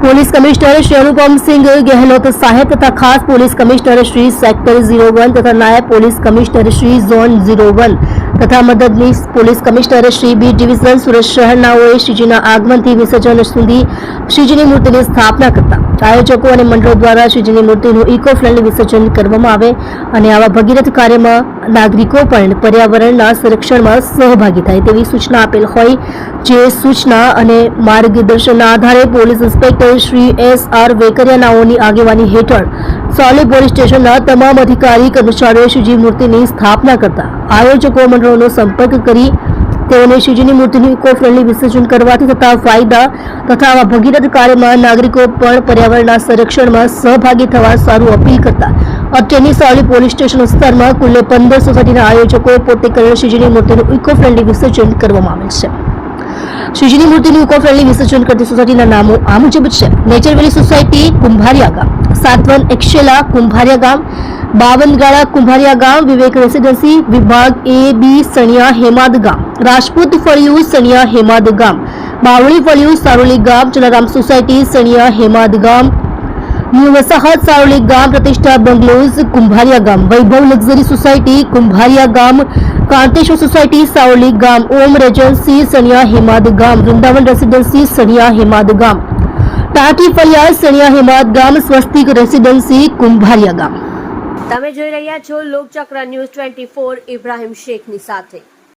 Police commissioner Shri Anupamsinh Gehlot સાહેબ તથા ખાસ પોલીસ કમિશનર શ્રી સેક્ટર 01 તથા નાયબ પોલીસ કમિશનર શ્રી ઝોન 01 તથા મદદનીશ police commissioner Shri B division Surat શહેરનાઓએ શ્રીજીના આગમનથી વિસર્જન સુધી શ્રીજીની મૂર્તિની સ્થાપના કરતા આયોજકો અને મંડળો દ્વારા શ્રીજીની મૂર્તિનું ઇકો ફ્રેન્ડલી વિસર્જન કરવામાં આવે અને આવા ભગીરથ કાર્યમાં નાગરિકો પણ પર્યાવરણના સંરક્ષણમાં સહભાગી થાય તેવી સૂચના આપેલ હોય જે સૂચના અને માર્ગદર્શનના આધારે પોલીસ ઇન્સ્પેક્ટર શ્રી S.R. વેકરિયાનાઓની આગેવાની હેઠળ સાવલી પોલીસ સ્ટેશનના તમામ અધિકારી કર્મચારીઓએ શ્રીજી મૂર્તિની સ્થાપના કરતા આયોજકો મંડળોનો સંપર્ક કરી તેઓને શ્રીજીની મૂર્તિનું ઇકો ફ્રેન્ડલી વિસર્જન કરવાથી થતા ફાયદા તથા આવા ભગીરથ કાર્યમાં નાગરિકો પણ પર્યાવરણના સંરક્ષણમાં સહભાગી થવા સારું અપીલ કરતા અત્યારની સાવલી પોલીસ સ્ટેશન વિસ્તારમાં કુલ્લે 15 સોસાયટીના આયોજકોએ પોતે કરેલ શ્રીજીની મૂર્તિનું ઇકો ફ્રેન્ડલી વિસર્જન કરવામાં આવેલ છે। શ્રીજીની મૂર્તિનું ઇકો ફ્રેન્ડલી વિસર્જન કરતી સોસાયટીના નામો આ મુજબ છે: નેચરવેલી સોસાયટી કુંભારિયા ગામ, સાતવન એક્સેલા કુંભારિયા ગામ, બાવનગાળા કુંભારિયા ગામ, વિવેક રેસિડેન્સી વિભાગ A, B સણિયા હેમાદ ગામ, રાજપૂત ફળિયું સણિયા હેમાદ ગામ, બાવળી ફળિયું સારોલી ગામ, જલારામ સોસાયટી સણિયા હેમાદ ગામ, ન્યૂ વસાહત સારોલી ગામ, પ્રતિષ્ઠા બંગલોઝ કુંભારિયા ગામ, વૈભવ લક્ઝરી સોસાયટી કુંભારિયા ગામ, કાંતેશ્વર સોસાયટી સાવલી ગામ, ઓમ રેજન્સી સણિયા હેમાદ ગામ, વૃંદાવન રેસિડેન્સી સણિયા હેમાદ ગામ, ટાટી ફળિયા સણિયા હેમાદ ગામ, સ્વસ્તિક રેસિડેન્સી કુંભારિયા ગામ। તમે જોઈ રહ્યા છો લોકચક્ર ન્યૂઝ 24 ઇબ્રાહિમ શેખની સાથે।